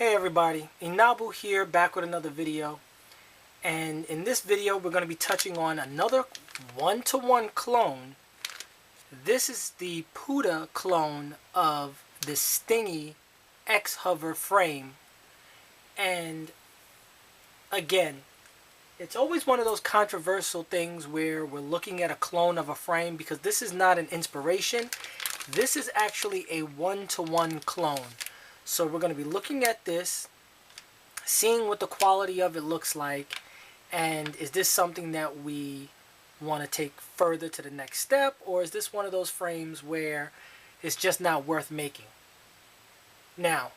Hey everybody, Inabu here, back with another video. And in this video we're going to be touching on another one-to-one clone. This is the Puda clone of the Stingy Xhover frame. And again, it's always one of those controversial things where we're looking at a clone of a frame because this is not an inspiration. This is actually a one-to-one clone. So we're going to be looking at this, seeing what the quality of it looks like, and is this something that we want to take further to the next step, or is this one of those frames where it's just not worth making? Now,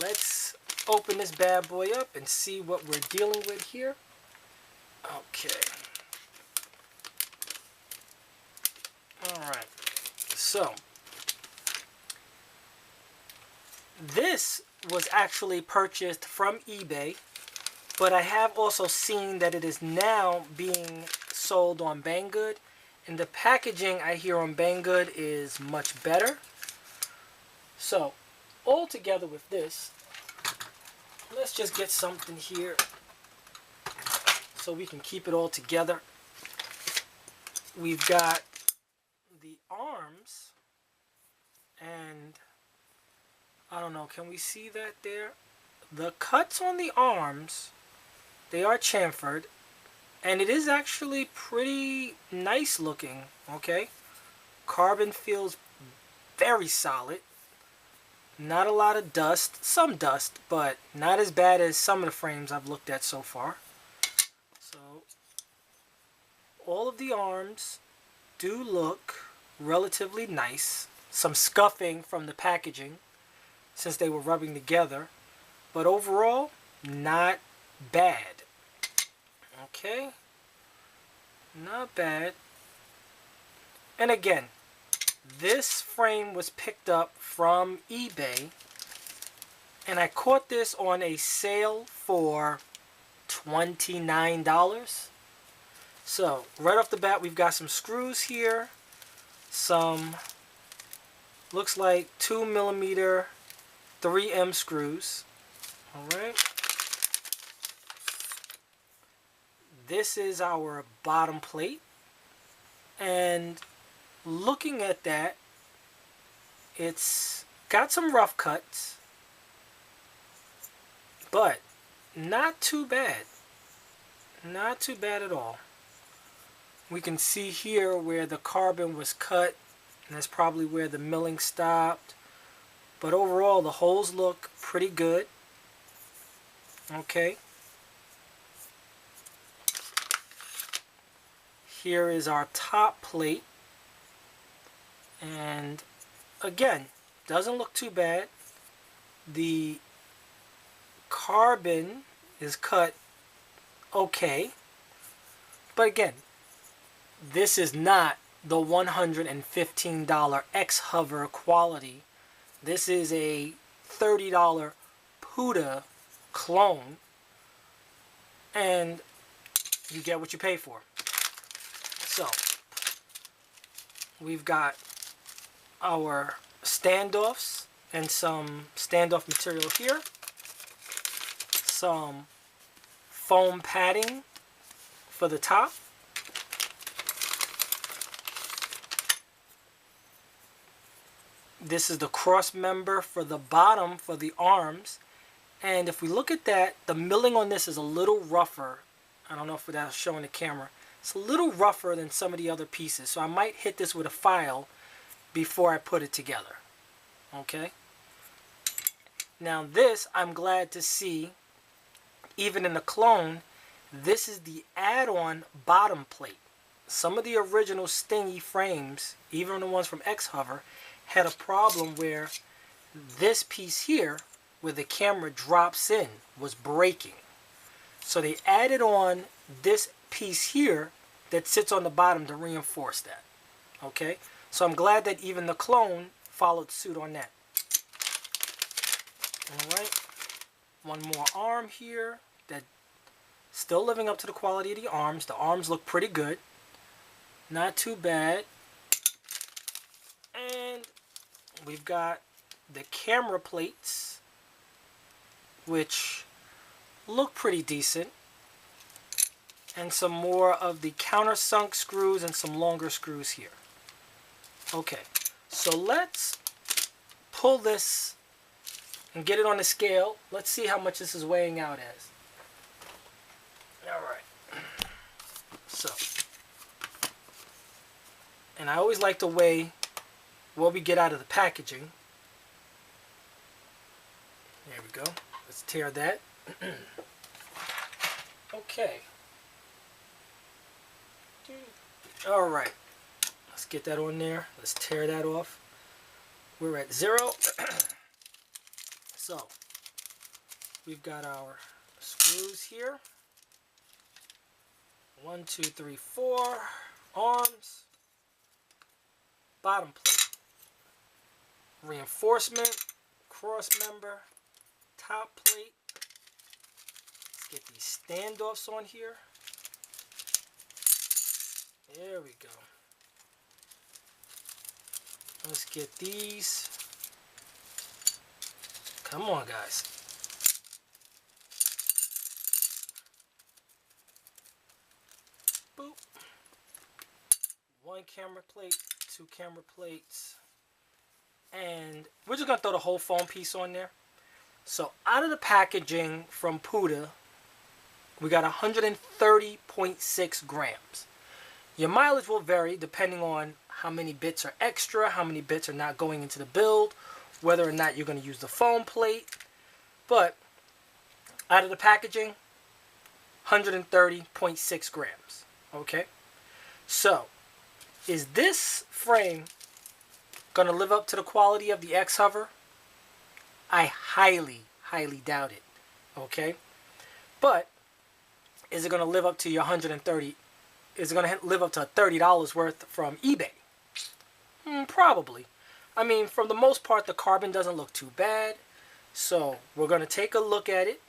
let's open this bad boy up and see what we're dealing with here. Okay. Alright. So, this was actually purchased from eBay, but I have also seen that it is now being sold on Banggood, and the packaging I hear on Banggood is much better. So, all together with this, let's just get something here so we can keep it all together. We've got the arms, and I don't know, can we see that there? The cuts on the arms, they are chamfered, and it is actually pretty nice looking, okay? Carbon feels very solid. Not a lot of dust, some dust, but not as bad as some of the frames I've looked at so far. So, all of the arms do look relatively nice. Some scuffing from the packaging, since they were rubbing together, but overall not bad. Okay, not bad. And again, this frame was picked up from eBay, and I caught this on a sale for $29. So right off the bat, we've got some screws here, some looks like 2mm 3M screws. Alright. This is our bottom plate. And looking at that, it's got some rough cuts, but not too bad. Not too bad at all. We can see here where the carbon was cut, and that's probably where the milling stopped. But overall, the holes look pretty good. Okay. Here is our top plate. And again, doesn't look too bad. The carbon is cut okay. But again, this is not the $115 Xhover quality. This is a $30 Puda clone, and you get what you pay for. So, we've got our standoffs and some standoff material here, some foam padding for the top, this is the cross member for the bottom for the arms. And if we look at that, the milling on this is a little rougher. I don't know if that's showing the camera. It's a little rougher than some of the other pieces. So I might hit this with a file before I put it together. Okay. Now this, I'm glad to see, even in the clone, this is the add-on bottom plate. Some of the original Stingy frames, even the ones from Xhover, had a problem where this piece here, where the camera drops in, was breaking. So they added on this piece here that sits on the bottom to reinforce that. Okay, so I'm glad that even the clone followed suit on that. Alright, one more arm here that still living up to the quality of the arms. The arms look pretty good, not too bad. And we've got the camera plates which look pretty decent. And some more of the countersunk screws and some longer screws here. Okay, so let's pull this and get it on the scale. Let's see how much this is weighing out as. Alright. So, and I always like to weigh what we get out of the packaging. There we go. Let's tear that. Okay. Alright. Let's get that on there. Let's tear that off. We're at 0. So, we've got our screws here. 1, 2, 3, 4. Arms. Bottom plate. Reinforcement. Cross member. Top plate. Let's get these standoffs on here. There we go. Let's get these. Come on, guys. Boop. 1 camera plate, 2 camera plates. And we're just going to throw the whole foam piece on there. So out of the packaging from Puda, we got 130.6 grams. Your mileage will vary depending on how many bits are extra, how many bits are not going into the build, whether or not you're going to use the foam plate. But out of the packaging, 130.6 grams. Okay? So, is this frame going to live up to the quality of the Xhover? I highly, highly doubt it. Okay? But, is it going to live up to your 130? Is it going to live up to $30 worth from eBay? Probably. I mean, for the most part, the carbon doesn't look too bad. So, we're going to take a look at it.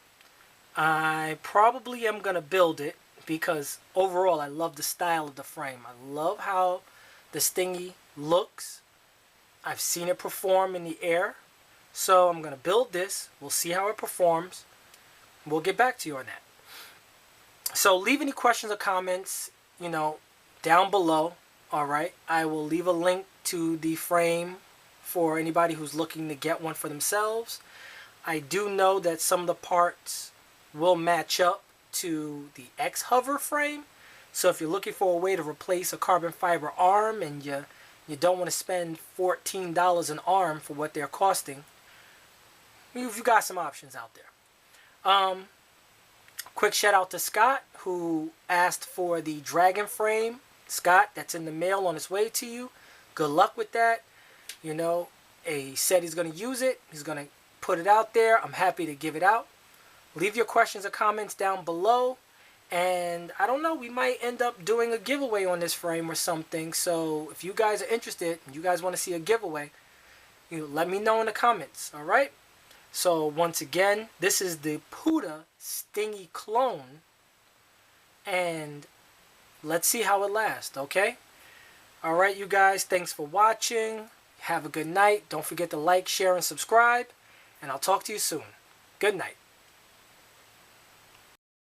I probably am going to build it because overall, I love the style of the frame. I love how the Stingy looks. I've seen it perform in the air. So, I'm going to build this. We'll see how it performs. We'll get back to you on that. So, leave any questions or comments, down below. Alright, I will leave a link to the frame for anybody who's looking to get one for themselves. I do know that some of the parts will match up to the Xhover frame. So if you're looking for a way to replace a carbon fiber arm and you don't want to spend $14 an arm for what they're costing, you've got some options out there. Quick shout out to Scott, who asked for the Dragon frame. Scott, that's in the mail on its way to you. Good luck with that. He said he's going to use it. He's going to put it out there. I'm happy to give it out. Leave your questions or comments down below. And I don't know, we might end up doing a giveaway on this frame or something. So if you guys are interested and you guys want to see a giveaway, let me know in the comments. All right? So once again, this is the Puda Stingy clone. And let's see how it lasts, okay? Alright, you guys, thanks for watching. Have a good night. Don't forget to like, share, and subscribe. And I'll talk to you soon. Good night.